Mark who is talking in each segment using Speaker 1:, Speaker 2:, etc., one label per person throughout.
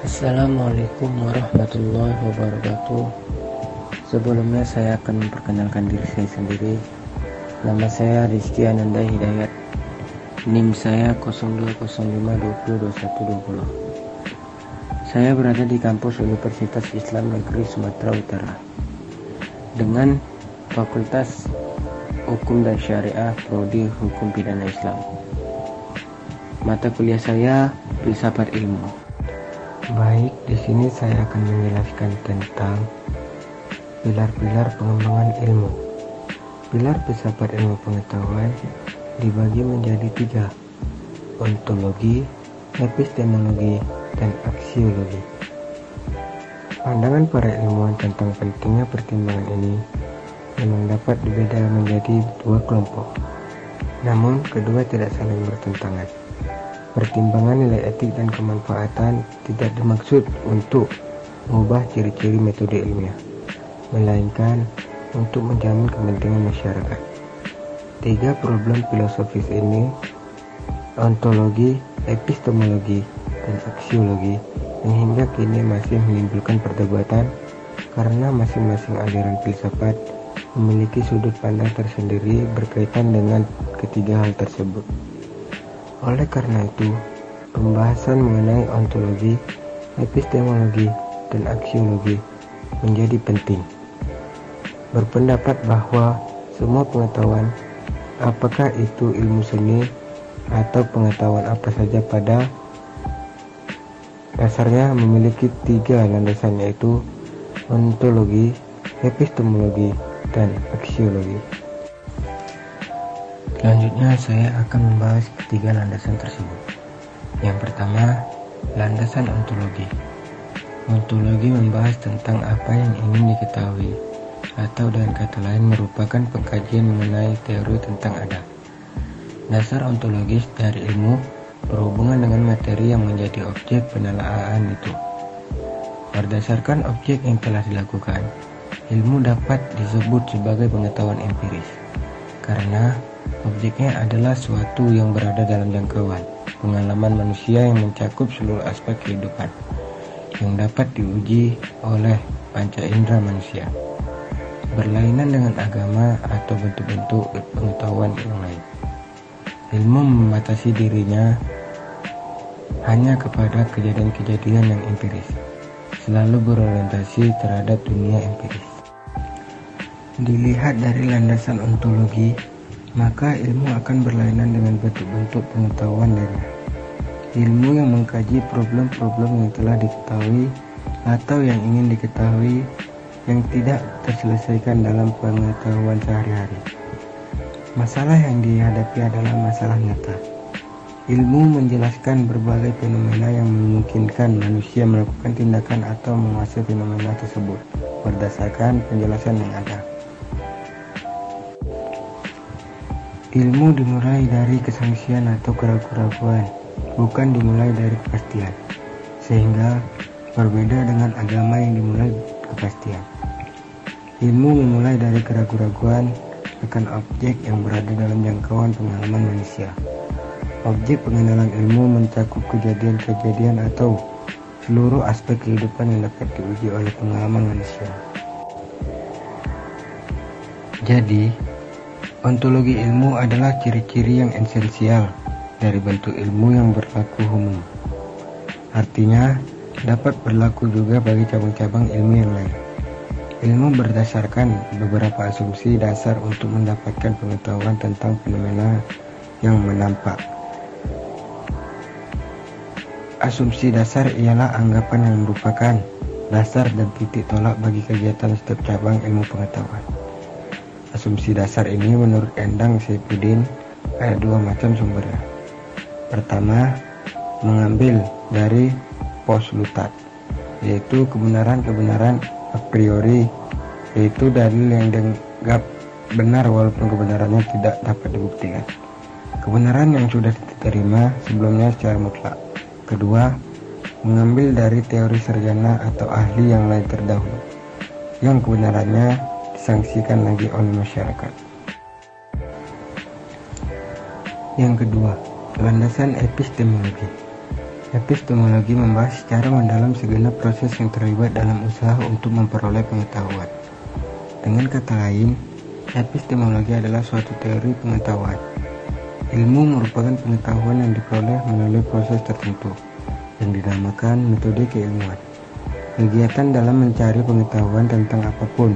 Speaker 1: Assalamualaikum warahmatullahi wabarakatuh. Sebelumnya saya akan memperkenalkan diri saya sendiri. Nama saya Rizky Ananda Hidayat. NIM saya 0205202120. Saya berada di kampus Universitas Islam Negeri Sumatera Utara dengan Fakultas Hukum dan Syariah Prodi Hukum Pidana Islam. Mata kuliah saya Filsafat Ilmu. Baik, di sini saya akan menjelaskan tentang pilar-pilar pengembangan ilmu. Pilar filsafat ilmu pengetahuan dibagi menjadi 3: ontologi, epistemologi, dan aksiologi. Pandangan para ilmuwan tentang pentingnya pertimbangan ini memang dapat dibedakan menjadi 2 kelompok. Namun, kedua tidak saling bertentangan. Pertimbangan nilai etik dan kemanfaatan tidak dimaksud untuk mengubah ciri-ciri metode ilmiah, melainkan untuk menjamin kepentingan masyarakat. 3 problem filosofis ini, ontologi, epistemologi, dan aksiologi, yang hingga kini masih menimbulkan perdebatan karena masing-masing aliran filsafat memiliki sudut pandang tersendiri berkaitan dengan ketiga hal tersebut. Oleh karena itu, pembahasan mengenai ontologi, epistemologi, dan aksiologi menjadi penting. Berpendapat bahwa semua pengetahuan, apakah itu ilmu seni atau pengetahuan apa saja, pada dasarnya memiliki 3 landasan, yaitu ontologi, epistemologi, dan aksiologi. Selanjutnya saya akan membahas ketiga landasan tersebut. Yang pertama, landasan ontologi. Ontologi membahas tentang apa yang ingin diketahui, atau dengan kata lain merupakan pengkajian mengenai teori tentang adam. Dasar ontologis dari ilmu berhubungan dengan materi yang menjadi objek penelaahan itu. Berdasarkan objek yang telah dilakukan, ilmu dapat disebut sebagai pengetahuan empiris, karena objeknya adalah suatu yang berada dalam jangkauan pengalaman manusia yang mencakup seluruh aspek kehidupan, yang dapat diuji oleh panca indera manusia, berlainan dengan agama atau bentuk-bentuk pengetahuan yang lain. Ilmu membatasi dirinya hanya kepada kejadian-kejadian yang empiris, selalu berorientasi terhadap dunia empiris. Dilihat dari landasan ontologi, maka ilmu akan berlainan dengan bentuk-bentuk pengetahuan lainnya. Ilmu yang mengkaji problem-problem yang telah diketahui atau yang ingin diketahui yang tidak terselesaikan dalam pengetahuan sehari-hari. Masalah yang dihadapi adalah masalah nyata. Ilmu menjelaskan berbagai fenomena yang memungkinkan manusia melakukan tindakan atau menguasai fenomena tersebut berdasarkan penjelasan yang ada. Ilmu dimulai dari kesangsian atau keraguan-keraguan, bukan dimulai dari kepastian. Sehingga berbeda dengan agama yang dimulai kepastian. Ilmu memulai dari keraguan-keraguan akan objek yang berada dalam jangkauan pengalaman manusia. Objek pengenalan ilmu mencakup kejadian-kejadian atau seluruh aspek kehidupan yang dapat diuji oleh pengalaman manusia. Jadi, ontologi ilmu adalah ciri-ciri yang esensial dari bentuk ilmu yang berlaku umum. Artinya, dapat berlaku juga bagi cabang-cabang ilmu yang lain. Ilmu berdasarkan beberapa asumsi dasar untuk mendapatkan pengetahuan tentang fenomena yang menampak. Asumsi dasar ialah anggapan yang merupakan dasar dan titik tolak bagi kegiatan setiap cabang ilmu pengetahuan. Asumsi dasar ini menurut Endang Saifuddin ada 2 macam sumbernya. Pertama, mengambil dari postulatat, yaitu kebenaran-kebenaran a priori, yaitu dalil yang dianggap benar walaupun kebenarannya tidak dapat dibuktikan. Kebenaran yang sudah diterima sebelumnya secara mutlak. Kedua, mengambil dari teori sarjana atau ahli yang lain terdahulu, yang kebenarannya disangsikan lagi oleh masyarakat. Yang kedua, landasan epistemologi. Epistemologi membahas secara mendalam segenap proses yang terlibat dalam usaha untuk memperoleh pengetahuan. Dengan kata lain, epistemologi adalah suatu teori pengetahuan. Ilmu merupakan pengetahuan yang diperoleh melalui proses tertentu, yang dinamakan metode keilmuan. Kegiatan dalam mencari pengetahuan tentang apapun,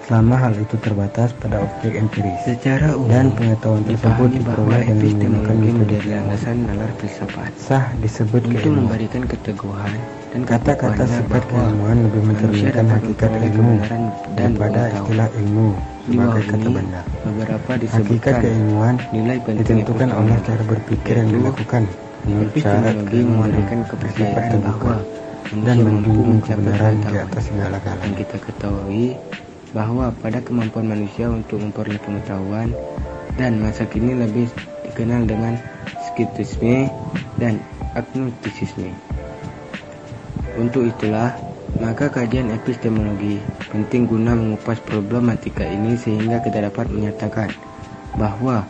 Speaker 1: selama hal itu terbatas pada objek empiris.
Speaker 2: Secara umum,
Speaker 1: dan pengetahuan tersebut diperoleh dengan menggunakan metode
Speaker 2: landasan nalar filsafat
Speaker 1: sah disebut
Speaker 2: untuk
Speaker 1: keilmuan.
Speaker 2: memberikan keteguhan dan
Speaker 1: Kata-kata sifat keilmuan lebih mencerminkan hakikat ilmu daripada istilah ilmu sebagai kata benda.
Speaker 2: Beberapa
Speaker 1: Hakikat
Speaker 2: disebutkan
Speaker 1: keilmuan
Speaker 2: nilai penting
Speaker 1: ditentukan oleh cara berpikir yang dilakukan menurut syarat keilmuan
Speaker 2: memberikan
Speaker 1: bersifat
Speaker 2: kepercayaan bahwa
Speaker 1: terbuka dan menjunjung kebenaran di
Speaker 2: pengetahuan.
Speaker 1: atas segala-galanya.
Speaker 2: Dan kita ketahui bahwa pada kemampuan manusia untuk memperoleh pengetahuan, dan masa kini lebih dikenal dengan skeptisisme dan agnostisisme. Untuk itulah, maka kajian epistemologi penting guna mengupas problematika ini sehingga kita dapat menyatakan bahwa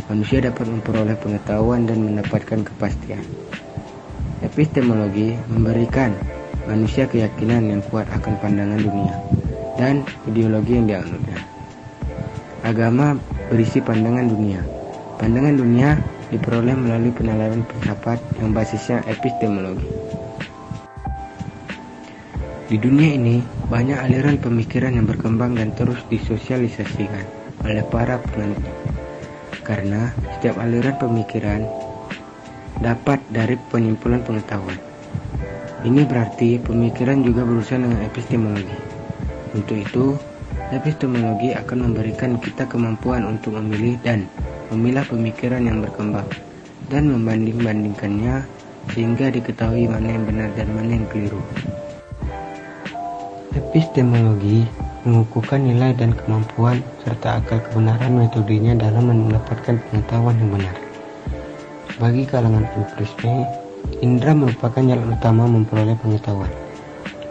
Speaker 2: manusia dapat memperoleh pengetahuan dan mendapatkan kepastian. Epistemologi memberikan manusia keyakinan yang kuat akan pandangan dunia dan ideologi yang dianutnya. Agama berisi pandangan dunia. Pandangan dunia diperoleh melalui penilaian filsafat yang basisnya epistemologi. Di dunia ini, banyak aliran pemikiran yang berkembang dan terus disosialisasikan oleh para penganutnya. Karena setiap aliran pemikiran dapat dari penyimpulan pengetahuan. Ini berarti pemikiran juga berurusan dengan epistemologi. Untuk itu, epistemologi akan memberikan kita kemampuan untuk memilih dan memilah pemikiran yang berkembang dan membanding-bandingkannya sehingga diketahui mana yang benar dan mana yang keliru. Epistemologi mengukuhkan nilai dan kemampuan serta akal kebenaran metodenya dalam mendapatkan pengetahuan yang benar. Bagi kalangan empirisme, indera merupakan jalan utama memperoleh pengetahuan.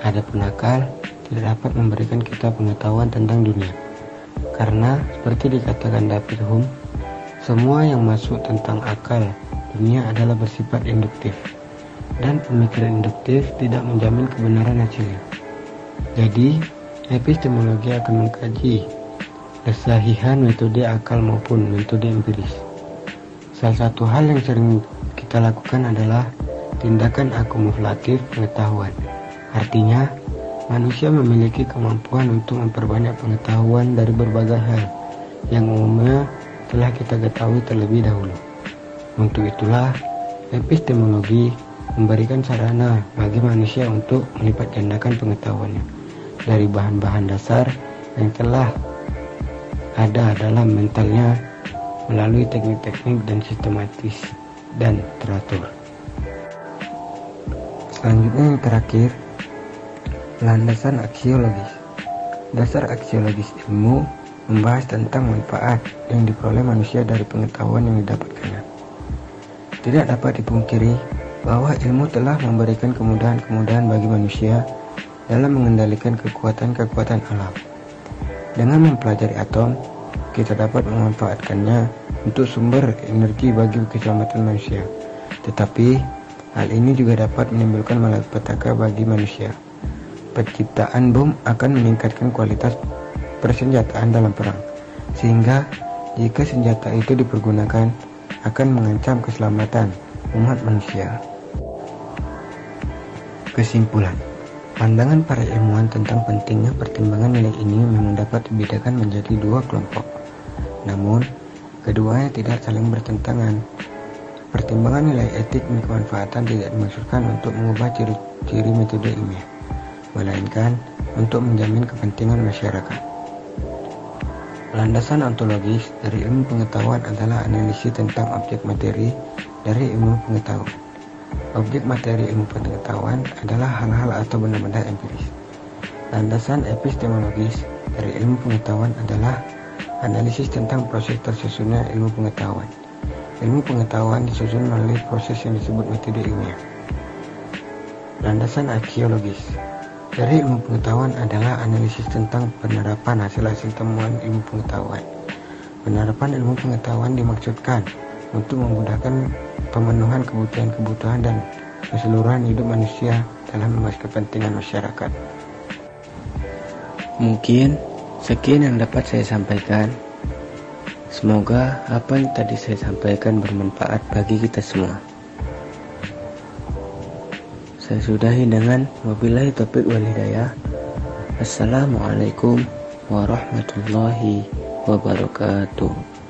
Speaker 2: Adapun akal tidak dapat memberikan kita pengetahuan tentang dunia. Karena seperti dikatakan David Hume, semua yang masuk tentang akal dunia adalah bersifat induktif, dan pemikiran induktif tidak menjamin kebenaran hasilnya. Jadi, epistemologi akan mengkaji kesahihan metode akal maupun metode empiris. Salah satu hal yang sering kita lakukan adalah tindakan akumulatif pengetahuan. Artinya, manusia memiliki kemampuan untuk memperbanyak pengetahuan dari berbagai hal yang umumnya telah kita ketahui terlebih dahulu. Untuk itulah, epistemologi memberikan sarana bagi manusia untuk melipat gandakan pengetahuannya dari bahan-bahan dasar yang telah ada dalam mentalnya melalui teknik-teknik dan sistematis dan teratur. Selanjutnya yang terakhir, landasan aksiologis. Dasar aksiologis ilmu membahas tentang manfaat yang diperoleh manusia dari pengetahuan yang didapatkannya. Tidak dapat dipungkiri bahwa ilmu telah memberikan kemudahan-kemudahan bagi manusia dalam mengendalikan kekuatan-kekuatan alam. Dengan mempelajari atom, kita dapat memanfaatkannya untuk sumber energi bagi keselamatan manusia. Tetapi, hal ini juga dapat menimbulkan malapetaka bagi manusia. Penciptaan bom akan meningkatkan kualitas persenjataan dalam perang, sehingga jika senjata itu dipergunakan akan mengancam keselamatan umat manusia. Kesimpulan, pandangan para ilmuwan tentang pentingnya pertimbangan nilai ini memang dapat dibedakan menjadi dua kelompok. Namun, keduanya tidak saling bertentangan. Pertimbangan nilai etik dan kemanfaatan tidak dimaksudkan untuk mengubah ciri-ciri metode ilmiah, melainkan untuk menjamin kepentingan masyarakat. Landasan ontologis dari ilmu pengetahuan adalah analisis tentang objek materi dari ilmu pengetahuan. Objek materi ilmu pengetahuan adalah hal-hal atau benda-benda empiris. Landasan epistemologis dari ilmu pengetahuan adalah analisis tentang proses tersusunnya ilmu pengetahuan. Ilmu pengetahuan disusun melalui proses yang disebut metode ilmiah. Landasan aksiologis dari ilmu pengetahuan adalah analisis tentang penerapan hasil-hasil temuan ilmu pengetahuan. Penerapan ilmu pengetahuan dimaksudkan untuk memudahkan pemenuhan kebutuhan-kebutuhan dan keseluruhan hidup manusia dalam membahas kepentingan masyarakat. Mungkin sekian yang dapat saya sampaikan. Semoga apa yang tadi saya sampaikan bermanfaat bagi kita semua. Saya sudahi dengan wabillahi taufiq wal hidayah. Assalamualaikum warahmatullahi wabarakatuh.